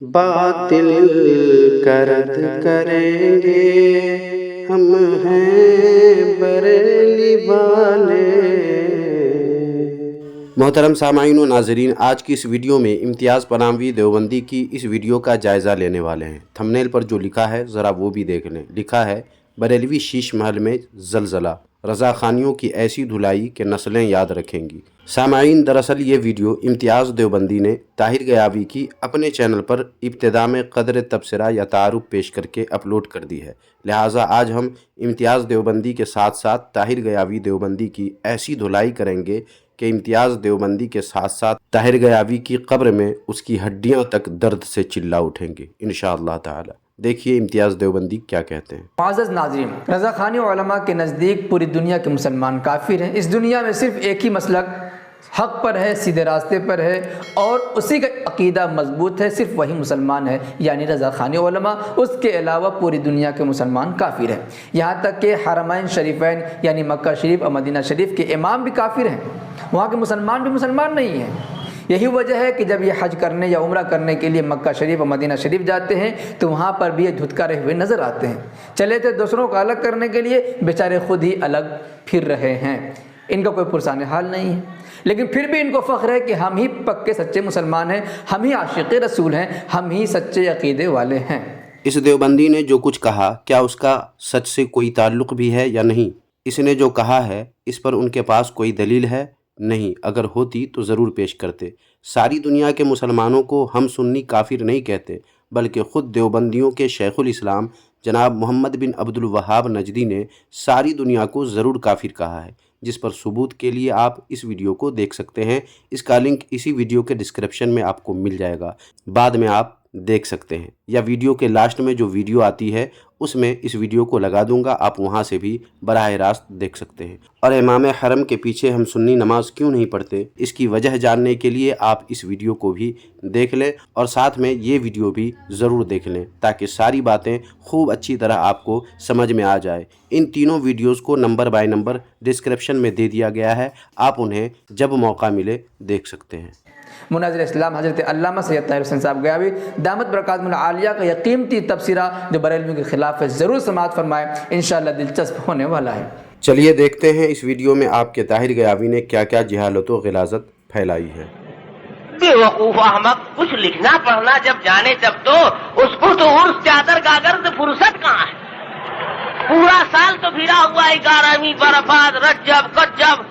باطل کا رد کریں گے، ہم ہیں بریلی والے۔ محترم سامعین و ناظرین، آج کی اس ویڈیو میں امتیاز پناہوی دیوبندی کی اس ویڈیو کا جائزہ لینے والے ہیں۔ تھمبنیل پر جو لکھا ہے ذرا وہ بھی دیکھ لیں۔ لکھا ہے بریلوی شیش محل میں زلزلہ، رضا خانیوں کی ایسی دھلائی کہ نسلیں یاد رکھیں گی۔ سامعین، دراصل یہ ویڈیو امتیاز دیوبندی نے طاہر گیاوی کی اپنے چینل پر ابتدا میں قدر تبصرہ یا تعارف پیش کر کے اپلوڈ کر دی ہے، لہٰذا آج ہم امتیاز دیوبندی کے ساتھ ساتھ طاہر گیاوی دیوبندی کی ایسی دھلائی کریں گے کہ امتیاز دیوبندی کے ساتھ ساتھ طاہر گیاوی کی قبر میں اس کی ہڈیاں تک درد سے چلا اٹھیں گے انشاءاللہ تعالی۔ دیکھیے امتیاز دیوبندی کیا کہتے ہیں۔ معزز ناظرین، رضا خانی علماء کے نزدیک پوری دنیا کے مسلمان کافر ہیں۔ اس دنیا میں صرف ایک ہی مسلک حق پر ہے، سیدھے راستے پر ہے اور اسی کا عقیدہ مضبوط ہے، صرف وہی مسلمان ہے، یعنی رضا خانی علماء۔ اس کے علاوہ پوری دنیا کے مسلمان کافر ہیں، یہاں تک کہ حرمین شریفین یعنی مکہ شریف اور مدینہ شریف کے امام بھی کافر ہیں، وہاں کے مسلمان بھی مسلمان نہیں ہیں۔ یہی وجہ ہے کہ جب یہ حج کرنے یا عمرہ کرنے کے لیے مکہ شریف اور مدینہ شریف جاتے ہیں تو وہاں پر بھی یہ دھتکارے ہوئے نظر آتے ہیں۔ چلے تھے دوسروں کو الگ کرنے کے لیے، بیچارے خود ہی الگ پھر رہے ہیں، ان کا کوئی پرسان حال نہیں ہے، لیکن پھر بھی ان کو فخر ہے کہ ہم ہی پکے سچے مسلمان ہیں، ہم ہی عاشق رسول ہیں، ہم ہی سچے عقیدے والے ہیں۔ اس دیوبندی نے جو کچھ کہا، کیا اس کا سچ سے کوئی تعلق بھی ہے یا نہیں؟ اس نے جو کہا ہے اس پر ان کے پاس کوئی دلیل ہے؟ نہیں، اگر ہوتی تو ضرور پیش کرتے۔ ساری دنیا کے مسلمانوں کو ہم سنی کافر نہیں کہتے، بلکہ خود دیوبندیوں کے شیخ الاسلام جناب محمد بن عبد الوہاب نجدی نے ساری دنیا کو ضرور کافر کہا ہے، جس پر ثبوت کے لیے آپ اس ویڈیو کو دیکھ سکتے ہیں۔ اس کا لنک اسی ویڈیو کے ڈسکرپشن میں آپ کو مل جائے گا، بعد میں آپ دیکھ سکتے ہیں، یا ویڈیو کے لاسٹ میں جو ویڈیو آتی ہے اس میں اس ویڈیو کو لگا دوں گا، آپ وہاں سے بھی براہ راست دیکھ سکتے ہیں۔ اور امام حرم کے پیچھے ہم سنی نماز کیوں نہیں پڑھتے، اس کی وجہ جاننے کے لیے آپ اس ویڈیو کو بھی دیکھ لیں اور ساتھ میں یہ ویڈیو بھی ضرور دیکھ لیں، تاکہ ساری باتیں خوب اچھی طرح آپ کو سمجھ میں آ جائے۔ ان تینوں ویڈیوز کو نمبر بائی نمبر ڈسکرپشن میں دے دیا گیا ہے، آپ انہیں جب موقع ملے دیکھ سکتے ہیں۔ مناظر اسلام حضرت علامہ سید طاہر حسین صاحب گیاوی دامت برکاتہم العالیہ کا یہ قیمتی تبصرہ جو بریلویوں کے خلاف ہے، ضرور سماعت فرمائے، انشاءاللہ دلچسپ ہونے والا ہے۔ چلیے دیکھتے ہیں اس ویڈیو میں آپ کے طاہر گیاوی نے کیا کیا جہالت و غلاظت پھیلائی ہے۔ بے وقوف احمق، کچھ لکھنا پڑھنا جب جانے تب تو اس کو تو عرس چادر گاگر سے فرصت کہاں ہے؟ پورا سال تو پھرا ہوا ہے، 11ویں برفات، رجب، کجب،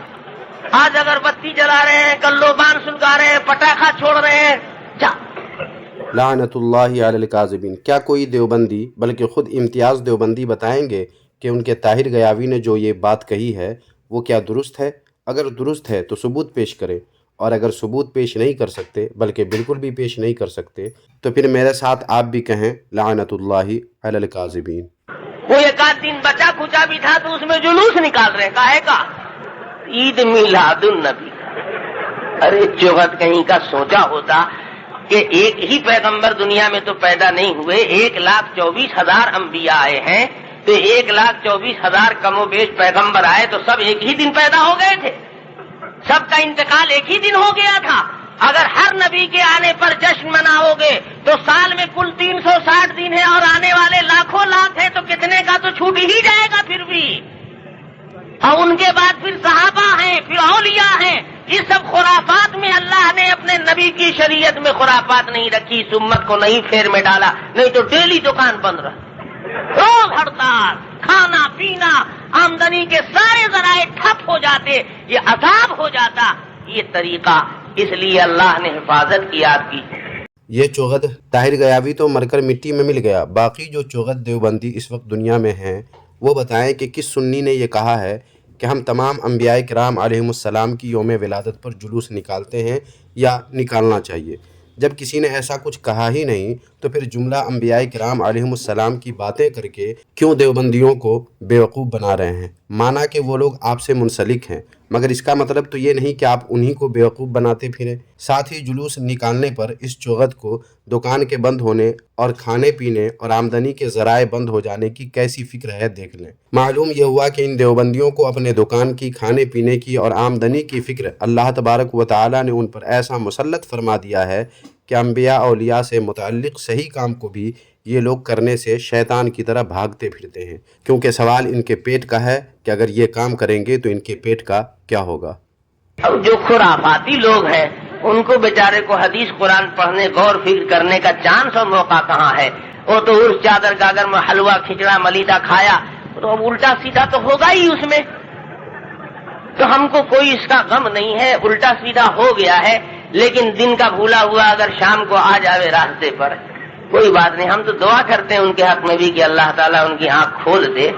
آج اگربتی جلا رہے ہیں، کل لوبان سلگا رہے ہیں، پٹاخہ چھوڑ رہے ہیں۔ لعنت اللہ علی الکاذبین۔ کیا کوئی دیوبندی بلکہ خود امتیاز دیوبندی بتائیں گے کہ ان کے طاہر گیاوی نے جو یہ بات کہی ہے وہ کیا درست ہے؟ اگر درست ہے تو ثبوت پیش کریں، اور اگر ثبوت پیش نہیں کر سکتے، بلکہ بالکل بھی پیش نہیں کر سکتے، تو پھر میرے ساتھ آپ بھی کہیں لعنت اللہ علی الکاذبین۔ وہ ایک آدھ دن بچا کچا بھی تھا تو اس میں جلوس نکال رہے، کاہے کا؟ عید میلاد النبی۔ ارے چوغت کہیں کا سوچا ہوتا کہ ایک ہی پیغمبر دنیا میں تو پیدا نہیں ہوئے، 1,24,000 انبیاء آئے ہیں، تو 1,24,000 کم و بیش پیغمبر آئے تو سب ایک ہی دن پیدا ہو گئے تھے، سب کا انتقال ایک ہی دن ہو گیا تھا۔ اگر ہر نبی کے آنے پر جشن مناؤ گے تو سال میں کل 360 دن ہے اور آنے والے لاکھوں لاکھ ہیں، تو کتنے کا تو چھوٹ ہی جائے گا پھر بھی۔ اور ان کے بعد پھر صحابہ ہیں، پھر اولیاء ہیں۔ اس سب خرافات میں اللہ نے اپنے نبی کی شریعت میں خرافات نہیں رکھی، اس امت کو نہیں پھیر میں ڈالا، نہیں تو ڈیلی دکان بند رہا، روز ہڑتال، کھانا پینا، آمدنی کے سارے ذرائع ٹھپ ہو جاتے، یہ عذاب ہو جاتا۔ یہ طریقہ اس لیے اللہ نے حفاظت کی آپ کی۔ یہ چوغد طاہر گیاوی تو مر کر مٹی میں مل گیا، باقی جو چوغد دیوبندی اس وقت دنیا میں ہیں وہ بتائیں کہ کس سنی نے یہ کہا ہے کہ ہم تمام انبیاء کرام علیہم السلام کی یوم ولادت پر جلوس نکالتے ہیں یا نکالنا چاہیے؟ جب کسی نے ایسا کچھ کہا ہی نہیں تو پھر جملہ انبیاء کرام علیہم السلام کی باتیں کر کے کیوں دیوبندیوں کو بیوقوف بنا رہے ہیں؟ مانا کہ وہ لوگ آپ سے منسلک ہیں، مگر اس کا مطلب تو یہ نہیں کہ آپ انہی کو بیوقوف بناتے پھریں۔ ساتھ ہی جلوس نکالنے پر اس چوغت کو دکان کے بند ہونے اور کھانے پینے اور آمدنی کے ذرائع بند ہو جانے کی کیسی فکر ہے دیکھ لیں۔ معلوم یہ ہوا کہ ان دیوبندیوں کو اپنے دکان کی، کھانے پینے کی اور آمدنی کی فکر اللہ تبارک و تعالی نے ان پر ایسا مسلط فرما دیا ہے کہ انبیاء اولیاء سے متعلق صحیح کام کو بھی یہ لوگ کرنے سے شیطان کی طرح بھاگتے پھرتے ہیں، کیونکہ سوال ان کے پیٹ کا ہے کہ اگر یہ کام کریں گے تو ان کے پیٹ کا کیا ہوگا۔ اب جو خرافاتی لوگ ہیں ان کو بیچارے کو حدیث قرآن پڑھنے غور فکر کرنے کا چانس اور موقع کہاں ہے؟ وہ تو عرس چادر گاگر میں حلوہ کھچڑا ملیدہ کھایا تو اب الٹا سیدھا تو ہوگا ہی اس میں، تو ہم کو کوئی اس کا غم نہیں ہے، الٹا سیدھا ہو گیا ہے، لیکن دن کا بھولا ہوا اگر شام کو آ جاوے راستے پر کوئی بات نہیں، ہم تو دعا کرتے ہیں ان کے حق میں بھی کہ اللہ تعالیٰ ان کی آنکھ کھول دے۔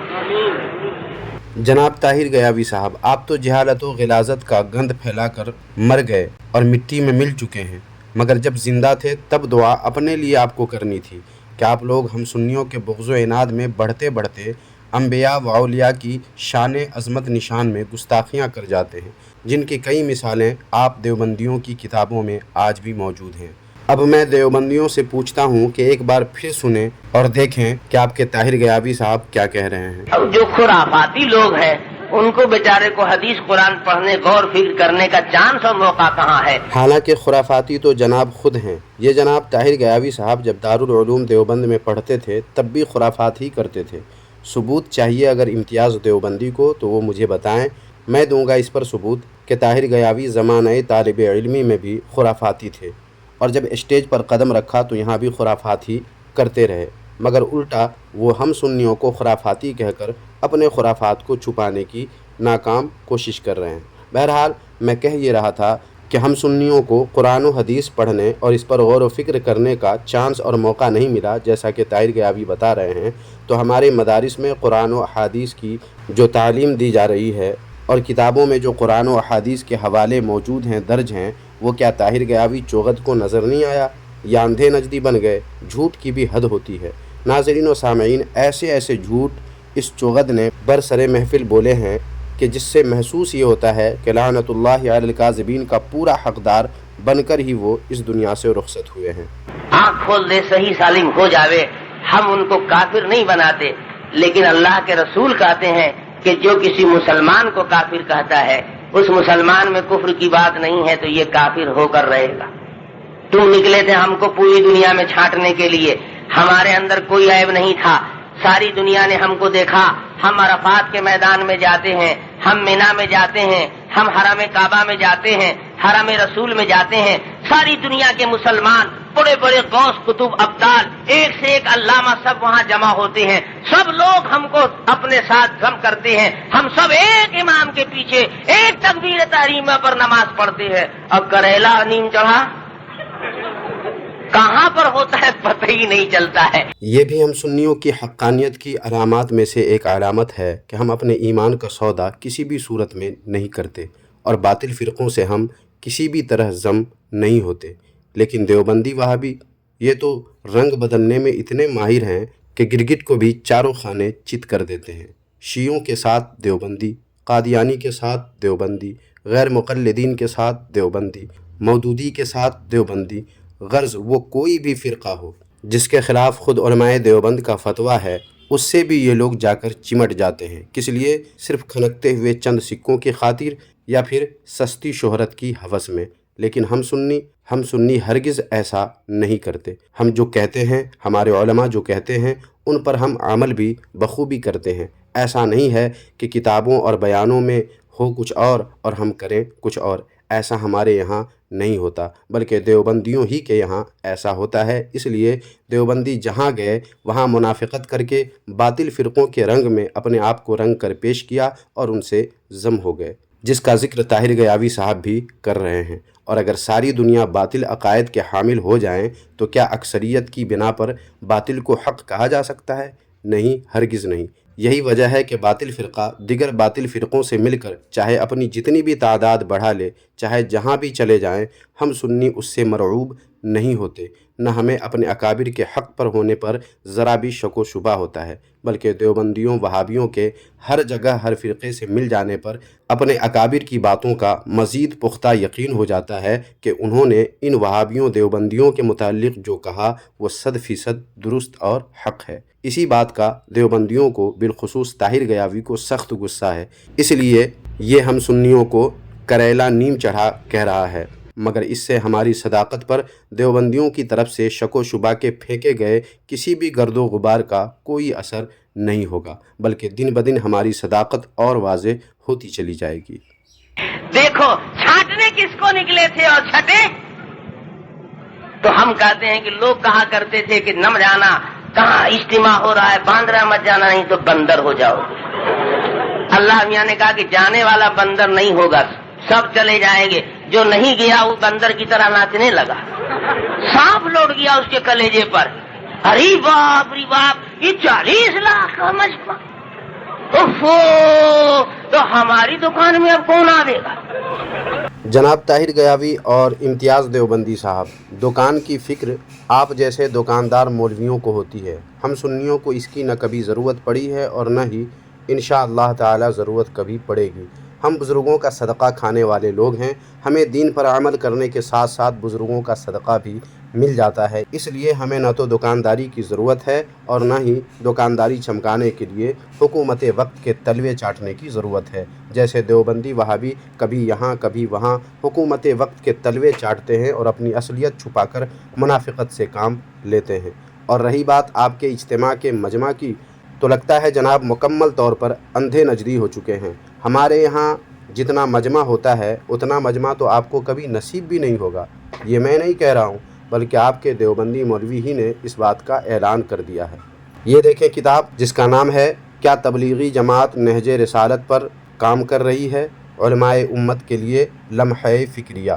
جناب طاہر غیاوی صاحب، آپ تو جہالت و غلاظت کا گند پھیلا کر مر گئے اور مٹی میں مل چکے ہیں، مگر جب زندہ تھے تب دعا اپنے لیے آپ کو کرنی تھی کہ آپ لوگ ہم سنیوں کے بغض و عناد میں بڑھتے بڑھتے انبیاء و اولیاء کی شان عظمت نشان میں گستاخیاں کر جاتے ہیں، جن کی کئی مثالیں آپ دیوبندیوں کی کتابوں میں آج بھی موجود ہیں۔ اب میں دیوبندیوں سے پوچھتا ہوں کہ ایک بار پھر سنیں اور دیکھیں کہ آپ کے طاہر غیاوی صاحب کیا کہہ رہے ہیں۔ اب جو خرافاتی لوگ ہیں ان کو بیچارے کو حدیث قرآن پڑھنے غور فکر کرنے کا چانس اور موقع کہاں ہے؟ حالانکہ خرافاتی تو جناب خود ہیں۔ یہ جناب طاہر غیاوی صاحب جب دارالعلوم دیوبند میں پڑھتے تھے تب بھی خرافات ہی کرتے تھے۔ ثبوت چاہیے اگر امتیاز دیوبندی کو تو وہ مجھے بتائیں، میں دوں گا اس پر ثبوت کہ طاہر غیاوی زمانہ طالب علمی میں بھی خرافاتی تھے، اور جب اسٹیج پر قدم رکھا تو یہاں بھی خرافات ہی کرتے رہے، مگر الٹا وہ ہم سنیوں کو خرافاتی کہہ کر اپنے خرافات کو چھپانے کی ناکام کوشش کر رہے ہیں۔ بہرحال میں کہہ یہ رہا تھا کہ ہم سنیوں کو قرآن و حدیث پڑھنے اور اس پر غور و فکر کرنے کا چانس اور موقع نہیں ملا جیسا کہ طاہر غیاوی بتا رہے ہیں، تو ہمارے مدارس میں قرآن و احادیث کی جو تعلیم دی جا رہی ہے اور کتابوں میں جو قرآن و احادیث کے حوالے موجود ہیں، درج ہیں، وہ کیا طاہر غیاوی چوغد کو نظر نہیں آیا یا اندھے نجدی بن گئے؟ جھوٹ کی بھی حد ہوتی ہے۔ ناظرین و سامعین، ایسے ایسے جھوٹ اس چوغد نے برسر محفل بولے ہیں کہ جس سے محسوس یہ ہوتا ہے کہ لعنت اللہ علی الکاذبین کا پورا حقدار بن کر ہی وہ اس دنیا سے رخصت ہوئے ہیں۔ آنکھ کھول دے، صحیح سالم ہو جاوے، ہم ان کو کافر نہیں بناتے، لیکن اللہ کے رسول کہتے ہیں کہ جو کسی مسلمان کو کافر کہتا ہے اس مسلمان میں کفر کی بات نہیں ہے تو یہ کافر ہو کر رہے گا۔ تم نکلے تھے ہم کو پوری دنیا میں چھانٹنے کے لیے، ہمارے اندر کوئی عیب نہیں تھا، ساری دنیا نے ہم کو دیکھا، ہم عرفات کے میدان میں جاتے ہیں، ہم مینا میں جاتے ہیں، ہم حرم کعبہ میں جاتے ہیں، حرم رسول میں جاتے ہیں، ساری دنیا کے مسلمان بڑے بڑے غوث قطب ابدال ایک سے ایک علامہ سب وہاں جمع ہوتے ہیں، سب لوگ ہم کو اپنے ساتھ جم کرتے ہیں، ہم سب ایک امام کے پیچھے ایک تکبیر تحریمہ پر نماز پڑھتے ہیں، اب کریلا نیم چڑھا کہاں پر ہوتا ہے پتہ ہی نہیں چلتا ہے۔ یہ بھی ہم سنیوں کی حقانیت کی علامات میں سے ایک علامت ہے کہ ہم اپنے ایمان کا سودا کسی بھی صورت میں نہیں کرتے اور باطل فرقوں سے ہم کسی بھی طرح ضم نہیں ہوتے، لیکن دیوبندی وہابی یہ تو رنگ بدلنے میں اتنے ماہر ہیں کہ گرگٹ کو بھی چاروں خانے چت کر دیتے ہیں۔ شیعوں کے ساتھ دیوبندی، قادیانی کے ساتھ دیوبندی، غیر مقلدین کے ساتھ دیوبندی، مودودی کے ساتھ دیوبندی، غرض وہ کوئی بھی فرقہ ہو جس کے خلاف خود علماء دیوبند کا فتویٰ ہے اس سے بھی یہ لوگ جا کر چمٹ جاتے ہیں، کس لیے؟ صرف کھنکتے ہوئے چند سکوں کی خاطر یا پھر سستی شہرت کی ہوس میں۔ لیکن ہم سنی ہرگز ایسا نہیں کرتے۔ ہم جو کہتے ہیں، ہمارے علماء جو کہتے ہیں، ان پر ہم عمل بھی بخوبی کرتے ہیں۔ ایسا نہیں ہے کہ کتابوں اور بیانوں میں ہو کچھ اور ہم کریں کچھ اور، ایسا ہمارے یہاں نہیں ہوتا، بلکہ دیوبندیوں ہی کے یہاں ایسا ہوتا ہے۔ اس لیے دیوبندی جہاں گئے وہاں منافقت کر کے باطل فرقوں کے رنگ میں اپنے آپ کو رنگ کر پیش کیا اور ان سے ضم ہو گئے، جس کا ذکر طاہر غیاوی صاحب بھی کر رہے ہیں۔ اور اگر ساری دنیا باطل عقائد کے حامل ہو جائیں تو کیا اکثریت کی بنا پر باطل کو حق کہا جا سکتا ہے؟ نہیں، ہرگز نہیں۔ یہی وجہ ہے کہ باطل فرقہ دیگر باطل فرقوں سے مل کر چاہے اپنی جتنی بھی تعداد بڑھا لے، چاہے جہاں بھی چلے جائیں، ہم سنی اس سے مرعوب نہیں ہوتے، نہ ہمیں اپنے اکابر کے حق پر ہونے پر ذرا بھی شک و شبہ ہوتا ہے، بلکہ دیوبندیوں وہابیوں کے ہر جگہ ہر فرقے سے مل جانے پر اپنے اکابر کی باتوں کا مزید پختہ یقین ہو جاتا ہے کہ انہوں نے ان وہابیوں دیوبندیوں کے متعلق جو کہا وہ 100% درست اور حق ہے۔ اسی بات کا دیوبندیوں کو بالخصوص طاہر غیاوی کو سخت غصہ ہے، اس لیے یہ ہم سنیوں کو کریلا نیم چڑھا کہہ رہا ہے۔ مگر اس سے ہماری صداقت پر دیوبندیوں کی طرف سے شک و شبہ کے پھینکے گئے کسی بھی گرد و غبار کا کوئی اثر نہیں ہوگا، بلکہ دن بدن ہماری صداقت اور واضح ہوتی چلی جائے گی۔ دیکھو چھانٹنے کس کو نکلے تھے اور چھٹے؟ تو ہم کہتے ہیں کہ لوگ کہا کرتے تھے کہ نہ جانا کہاں اجتماع ہو رہا ہے، باندرا مت جانا نہیں تو بندر ہو جاؤ۔ اللہ میاں نے کہا کہ جانے والا بندر نہیں ہوگا، سب چلے جائیں گے، جو نہیں گیا وہ بندر کی طرح ناچنے لگا، سانپ لوٹ گیا اس کے کلیجے پر، ارے باپ رے باپ یہ 40 لاکھ کا مجمع، تو ہماری دکان میں اب کون آئے گا؟ جناب طاہر گیاوی اور امتیاز دیوبندی صاحب، دکان کی فکر آپ جیسے دکاندار مولویوں کو ہوتی ہے، ہم سنیوں کو اس کی نہ کبھی ضرورت پڑی ہے اور نہ ہی انشاءاللہ تعالی ضرورت کبھی پڑے گی۔ ہم بزرگوں کا صدقہ کھانے والے لوگ ہیں، ہمیں دین پر عمل کرنے کے ساتھ ساتھ بزرگوں کا صدقہ بھی مل جاتا ہے، اس لیے ہمیں نہ تو دکانداری کی ضرورت ہے اور نہ ہی دکانداری چمکانے کے لیے حکومت وقت کے تلوے چاٹنے کی ضرورت ہے، جیسے دیوبندی وہابی کبھی یہاں کبھی وہاں حکومت وقت کے تلوے چاٹتے ہیں اور اپنی اصلیت چھپا کر منافقت سے کام لیتے ہیں۔ اور رہی بات آپ کے اجتماع کے مجمع کی، تو لگتا ہے جناب مکمل طور پر اندھے نجری ہو چکے ہیں۔ ہمارے یہاں جتنا مجمع ہوتا ہے اتنا مجمع تو آپ کو کبھی نصیب بھی نہیں ہوگا، یہ میں نہیں کہہ رہا ہوں بلکہ آپ کے دیوبندی مولوی ہی نے اس بات کا اعلان کر دیا ہے۔ یہ دیکھیں کتاب جس کا نام ہے کیا تبلیغی جماعت نہج رسالت پر کام کر رہی ہے، علماء امت کے لیے لمحہ فکریہ،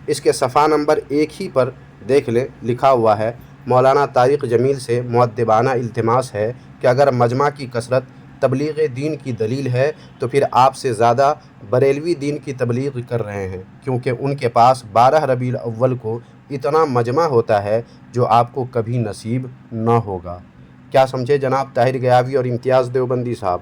اس کے صفحہ نمبر 1 ہی پر دیکھ لیں، لکھا ہوا ہے مولانا طارق جمیل سے مؤدبانہ التماس ہے کہ اگر مجمع کی کثرت تبلیغ دین کی دلیل ہے تو پھر آپ سے زیادہ بریلوی دین کی تبلیغ کر رہے ہیں، کیونکہ ان کے پاس 12 ربیع الاول کو اتنا مجمع ہوتا ہے جو آپ کو کبھی نصیب نہ ہوگا۔ کیا سمجھے جناب طاہر گیاوی اور امتیاز دیوبندی صاحب؟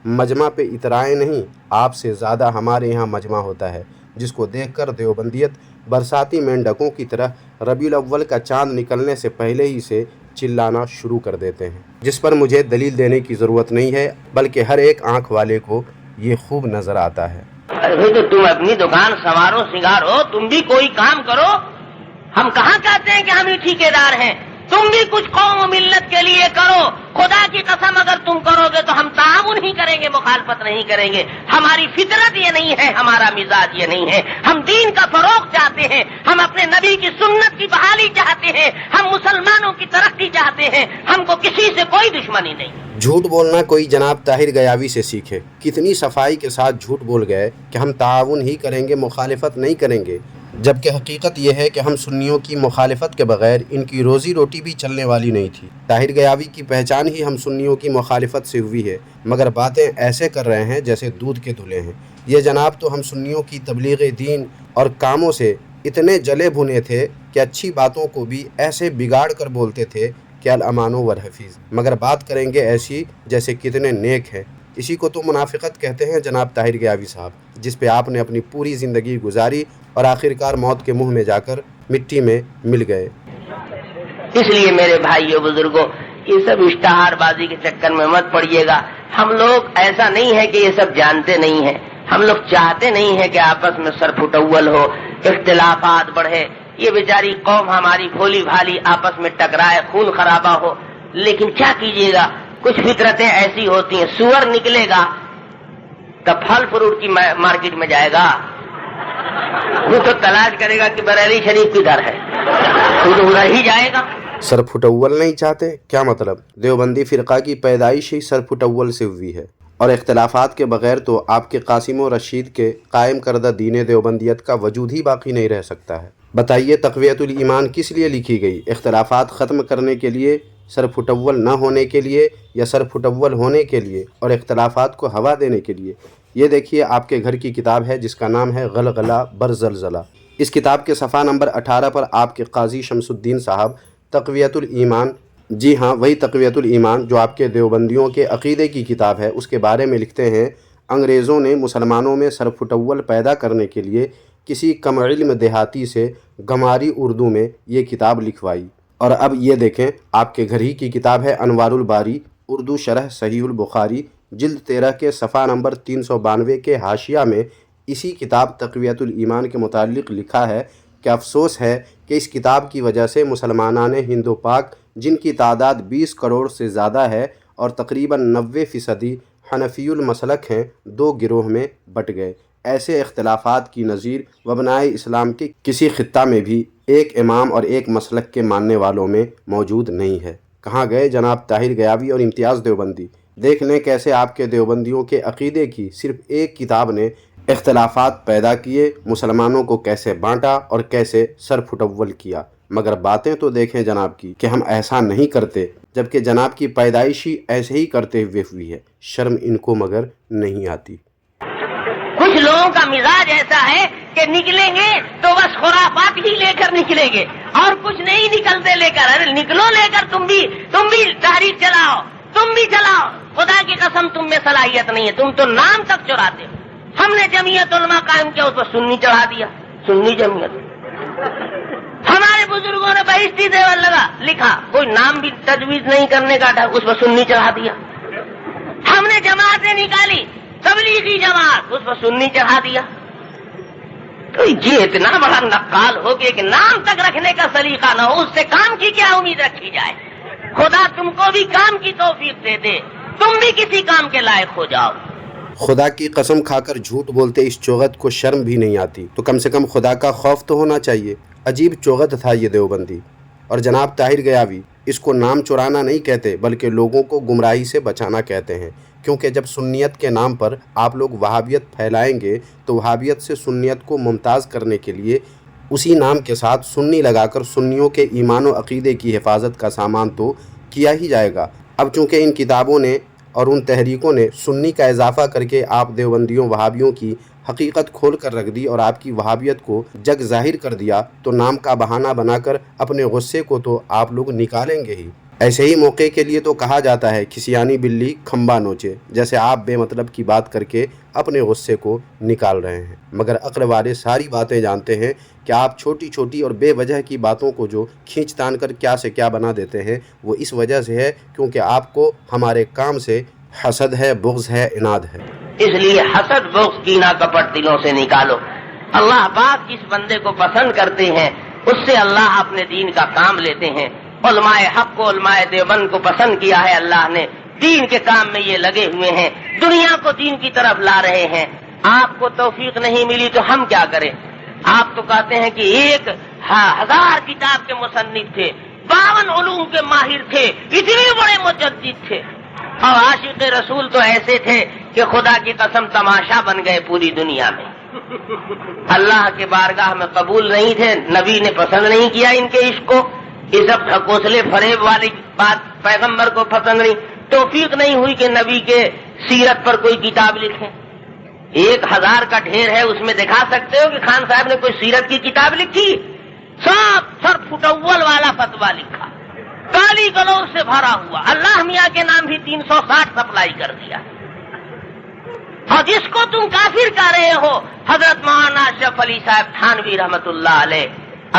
مجمع پہ اترائے نہیں، آپ سے زیادہ ہمارے یہاں مجمع ہوتا ہے، جس کو دیکھ کر دیوبندیت برساتی مینڈکوں کی طرح ربیع الاول کا چاند نکلنے سے پہلے ہی سے چلانا شروع کر دیتے ہیں، جس پر مجھے دلیل دینے کی ضرورت نہیں ہے، بلکہ ہر ایک آنکھ والے کو یہ خوب نظر آتا ہے۔ ارے تو تم اپنی دکان سنوارو سنگارو، تم بھی کوئی کام کرو، ہم کہاں کہتے ہیں کہ ہم ہی ٹھیکیدار ہیں، تم بھی کچھ قوم و ملت کے لیے کرو، خدا کی قسم اگر تم کرو گے تو ہم تعاون ہی کریں گے، مخالفت نہیں کریں گے، ہماری فطرت یہ نہیں ہے، ہمارا مزاج یہ نہیں ہے، ہم دین کا فروغ چاہتے ہیں، ہم اپنے نبی کی سنت کی بحالی چاہتے ہیں، ہم مسلمانوں کی ترقی چاہتے ہیں، ہم کو کسی سے کوئی دشمنی نہیں۔ جھوٹ بولنا کوئی جناب طاہر گیاوی سے سیکھے، کتنی صفائی کے ساتھ جھوٹ بول گئے کہ ہم تعاون ہی کریں گے، مخالفت نہیں کریں گے، جبکہ حقیقت یہ ہے کہ ہم سنیوں کی مخالفت کے بغیر ان کی روزی روٹی بھی چلنے والی نہیں تھی۔ طاہر گیاوی کی پہچان ہی ہم سنیوں کی مخالفت سے ہوئی ہے، مگر باتیں ایسے کر رہے ہیں جیسے دودھ کے دھلے ہیں۔ یہ جناب تو ہم سنیوں کی تبلیغ دین اور کاموں سے اتنے جلے بھنے تھے کہ اچھی باتوں کو بھی ایسے بگاڑ کر بولتے تھے کہ الامان والحفیظ، مگر بات کریں گے ایسی جیسے کتنے نیک ہیں۔ اسی کو تو منافقت کہتے ہیں جناب طاہر گیاوی صاحب، جس پہ آپ نے اپنی پوری زندگی گزاری اور آخرکار موت کے منہ میں جا کر مٹی میں مل گئے۔ اس لیے میرے بھائیوں بزرگوں، یہ سب اشتہار بازی کے چکر میں مت پڑیے گا، ہم لوگ ایسا نہیں ہے کہ یہ سب جانتے نہیں ہیں، ہم لوگ چاہتے نہیں ہیں کہ آپس میں سرپھٹول ہو، اختلافات بڑھے، یہ بیچاری قوم ہماری بھولی بھالی آپس میں ٹکرائے، خون خرابہ ہو، لیکن کیا کیجیے گا، کچھ فطرتیں ایسی ہوتی ہیں، سور نکلے گا تو پھل فروٹ کی مارکیٹ میں جائے گا، وہ تو تلاش کرے گا کہ بریلی شریف کدھر ہے، وہ تو ادھر ہی جائے گا۔ سرپھٹول نہیں چاہتے کیا مطلب؟ دیوبندی فرقہ کی پیدائش ہی سرپھٹول سے ہوئی ہے، اور اختلافات کے بغیر تو آپ کے قاسم و رشید کے قائم کردہ دین دیوبندیت کا وجود ہی باقی نہیں رہ سکتا ہے۔ بتائیے تقویت الایمان کس لیے لکھی گئی؟ اختلافات ختم کرنے کے لیے، سرپھٹول نہ ہونے کے لیے، یا سرپھٹول ہونے کے لیے اور اختلافات کو ہوا دینے کے لیے؟ یہ دیکھیے آپ کے گھر کی کتاب ہے جس کا نام ہے غلغلہ بر زلزلہ۔ اس کتاب کے صفحہ نمبر 18 پر آپ کے قاضی شمس الدین صاحب تقویت الایمان، جی ہاں وہی تقویت الایمان جو آپ کے دیوبندیوں کے عقیدے کی کتاب ہے، اس کے بارے میں لکھتے ہیں، انگریزوں نے مسلمانوں میں سرپھٹول پیدا کرنے کے لیے کسی کم علم دیہاتی سے گماری اردو میں یہ کتاب لکھوائی۔ اور اب یہ دیکھیں آپ کے گھر ہی کی کتاب ہے انوار الباری، اردو شرح صحیح البخاری، جلد 13 کے صفحہ نمبر 392 کے حاشیہ میں اسی کتاب تقویت الایمان کے متعلق لکھا ہے کہ افسوس ہے کہ اس کتاب کی وجہ سے مسلمانان ہند و پاک، جن کی تعداد 20 کروڑ سے زیادہ ہے اور تقریباً 90% حنفی المسلک ہیں، 2 گروہ میں بٹ گئے۔ ایسے اختلافات کی نظیر وبنائے اسلام کے کسی خطہ میں بھی ایک امام اور ایک مسلک کے ماننے والوں میں موجود نہیں ہے۔ کہاں گئے جناب طاہر گیاوی اور امتیاز دیوبندی؟ دیکھ لیں کیسے آپ کے دیوبندیوں کے عقیدے کی صرف ایک کتاب نے اختلافات پیدا کیے، مسلمانوں کو کیسے بانٹا اور کیسے سر پھٹول کیا۔ مگر باتیں تو دیکھیں جناب کی کہ ہم ایسا نہیں کرتے، جبکہ جناب کی پیدائشی ایسے ہی کرتے ہوئی ہے، شرم ان کو مگر نہیں آتی۔ کچھ لوگوں کا مزاج ایسا ہے کہ نکلیں گے تو بس خرافات ہی لے کر نکلیں گے اور کچھ نہیں نکلتے لے کر۔ ارے نکلو لے کر، تم بھی تحریک چلاؤ، تم بھی چلاؤ، خدا کی قسم تم میں صلاحیت نہیں ہے، تم تو نام تک چراتے ہو۔ ہم نے جمعیت علماء قائم کیا، اس پر سنی چڑھا دیا، سنی جمعیت۔ ہمارے بزرگوں نے بہشتی دیور لکھا، کوئی نام بھی تجویز نہیں کرنے کا تھا، اس پر سنی چڑھا دیا۔ ہم نے جماعتیں نکالی، تبلیغی جماعت، اس پر سنی چڑھا دیا۔ تو یہ اتنا بڑا نقال ہو کہ نام تک رکھنے کا سلیقہ نہ ہو، اس سے کام کی کیا امید رکھی جائے؟ خدا تم کو بھی کام کی توفیق دے دے، تم بھی کسی کام کے لائق ہو جاؤ۔ خدا کی قسم کھا کر جھوٹ بولتے اس چوغت کو شرم بھی نہیں آتی، تو کم سے کم خدا کا خوف تو ہونا چاہیے۔ عجیب چوغت تھا یہ دیوبندی۔ اور جناب طاہر گیاوی اس کو نام چرانا نہیں کہتے، بلکہ لوگوں کو گمراہی سے بچانا کہتے ہیں، کیونکہ جب سنیت کے نام پر آپ لوگ وہابیت پھیلائیں گے تو وہابیت سے سنیت کو ممتاز کرنے کے لیے اسی نام کے ساتھ سنی لگا کر سنیوں کے ایمان و عقیدے کی حفاظت کا سامان تو کیا ہی جائے گا۔ اب چونکہ ان کتابوں نے اور ان تحریکوں نے سنی کا اضافہ کر کے آپ دیوبندیوں وہابیوں کی حقیقت کھول کر رکھ دی اور آپ کی وہابیت کو جگ ظاہر کر دیا، تو نام کا بہانہ بنا کر اپنے غصے کو تو آپ لوگ نکالیں گے ہی۔ ایسے ہی موقع کے لیے تو کہا جاتا ہے کھسیانی بلی کھمبا نوچے، جیسے آپ بے مطلب کی بات کر کے اپنے غصے کو نکال رہے ہیں، مگر عقل والے ساری باتیں جانتے ہیں کہ آپ چھوٹی چھوٹی اور بے وجہ کی باتوں کو جو کھینچ تان کر کیا سے کیا بنا دیتے ہیں، وہ اس وجہ سے ہے کیونکہ آپ کو ہمارے کام سے حسد ہے، بغض ہے، عناد ہے۔ اس لیے حسد، بغض، کینہ، کپٹ دلوں سے نکالو۔ اللہ پاک جس بندے کو پسند کرتے ہیں اس سے اللہ اپنے دین کا کام لیتے ہیں۔ علماء حق کو، علماء دیوبند کو پسند کیا ہے اللہ نے، دین کے کام میں یہ لگے ہوئے ہیں، دنیا کو دین کی طرف لا رہے ہیں۔ آپ کو توفیق نہیں ملی تو ہم کیا کریں؟ آپ تو کہتے ہیں کہ 1000 کتاب کے مصنف تھے، 52 علوم کے ماہر تھے، اتنے بڑے مجدد تھے، اور عاشق رسول تو ایسے تھے کہ خدا کی قسم تماشا بن گئے پوری دنیا میں۔ اللہ کے بارگاہ میں قبول نہیں تھے، نبی نے پسند نہیں کیا ان کے عشق کو، عزت حقوصلے فریب والی بات پیغمبر کو پسند نہیں، توفیق نہیں ہوئی کہ نبی کے سیرت پر کوئی کتاب لکھیں۔ 1000 کا ڈھیر ہے، اس میں دکھا سکتے ہو کہ خان صاحب نے کوئی سیرت کی کتاب لکھی؟ سب سر پھٹول والا فتویٰ لکھا، کالی گلوز سے بھرا ہوا، اللہ میاں کے نام بھی 360 سپلائی کر دیا۔ اور جس کو تم کافر کہہ رہے ہو، حضرت مولانا اشرف علی صاحب تھانوی رحمت اللہ علیہ،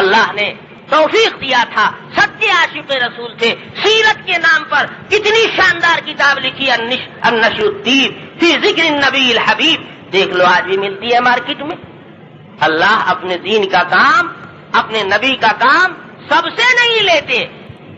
اللہ نے توفیق دیا تھا، سچے عاشق رسول تھے، سیرت کے نام پر کتنی شاندار کتاب لکھی، النشر الطیب فی ذکر النبی الحبیب، دیکھ لو آج بھی ملتی ہے مارکیٹ میں۔ اللہ اپنے دین کا کام، اپنے نبی کا کام سب سے نہیں لیتے،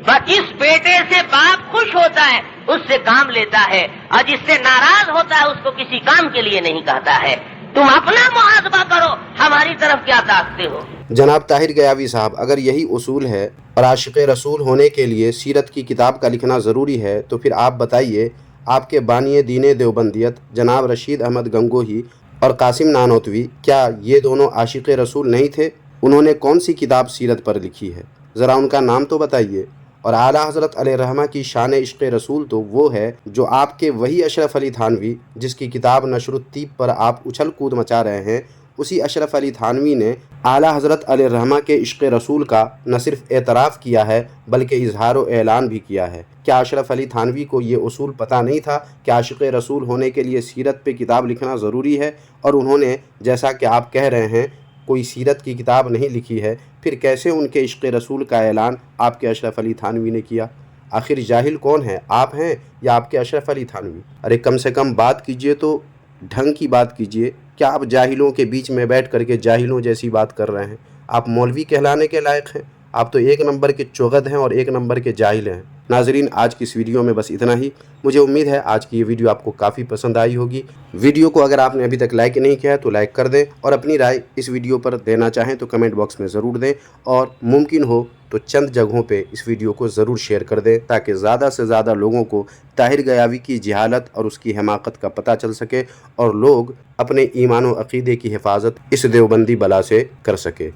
بس جس بیٹے سے باپ خوش ہوتا ہے اس سے کام لیتا ہے، اور جس سے ناراض ہوتا ہے اس کو کسی کام کے لیے نہیں کہتا ہے۔ تم اپنا محاسبہ کرو، ہماری طرف کیا تاکتے ہو؟ جناب طاہر گیاوی صاحب، اگر یہی اصول ہے اور عاشق رسول ہونے کے لیے سیرت کی کتاب کا لکھنا ضروری ہے، تو پھر آپ بتائیے آپ کے بانی دین دیوبندیت جناب رشید احمد گنگوہی اور قاسم نانوتوی، کیا یہ دونوں عاشق رسول نہیں تھے؟ انہوں نے کون سی کتاب سیرت پر لکھی ہے؟ ذرا ان کا نام تو بتائیے۔ اور اعلیٰ حضرت علیہ رحمہ کی شان عشق رسول تو وہ ہے جو آپ کے وہی اشرف علی تھانوی جس کی کتاب نشر الطیب پر آپ اچھل کود مچا رہے ہیں، اسی اشرف علی تھانوی نے اعلیٰ حضرت علیہ رحمہ کے عشق رسول کا نہ صرف اعتراف کیا ہے بلکہ اظہار و اعلان بھی کیا ہے۔ کیا اشرف علی تھانوی کو یہ اصول پتہ نہیں تھا کہ عاشق رسول ہونے کے لیے سیرت پہ کتاب لکھنا ضروری ہے، اور انہوں نے جیسا کہ آپ کہہ رہے ہیں کوئی سیرت کی کتاب نہیں لکھی ہے، پھر کیسے ان کے عشق رسول کا اعلان آپ کے اشرف علی تھانوی نے کیا؟ آخر جاہل کون ہے، آپ ہیں یا آپ کے اشرف علی تھانوی؟ ارے کم سے کم بات کیجئے تو ڈھنگ کی بات کیجئے، کیا آپ جاہلوں کے بیچ میں بیٹھ کر کے جاہلوں جیسی بات کر رہے ہیں؟ آپ مولوی کہلانے کے لائق ہیں؟ آپ تو ایک نمبر کے چغد ہیں اور ایک نمبر کے جاہل ہیں۔ ناظرین، آج کی اس ویڈیو میں بس اتنا ہی۔ مجھے امید ہے آج کی یہ ویڈیو آپ کو کافی پسند آئی ہوگی۔ ویڈیو کو اگر آپ نے ابھی تک لائک نہیں کیا ہے تو لائک کر دیں، اور اپنی رائے اس ویڈیو پر دینا چاہیں تو کمنٹ باکس میں ضرور دیں، اور ممکن ہو تو چند جگہوں پہ اس ویڈیو کو ضرور شیئر کر دیں تاکہ زیادہ سے زیادہ لوگوں کو طاہر گیاوی کی جہالت اور اس کی حماقت کا پتہ چل سکے، اور لوگ اپنے ایمان و عقیدے کی حفاظت اس دیوبندی بلا سے کر سکے۔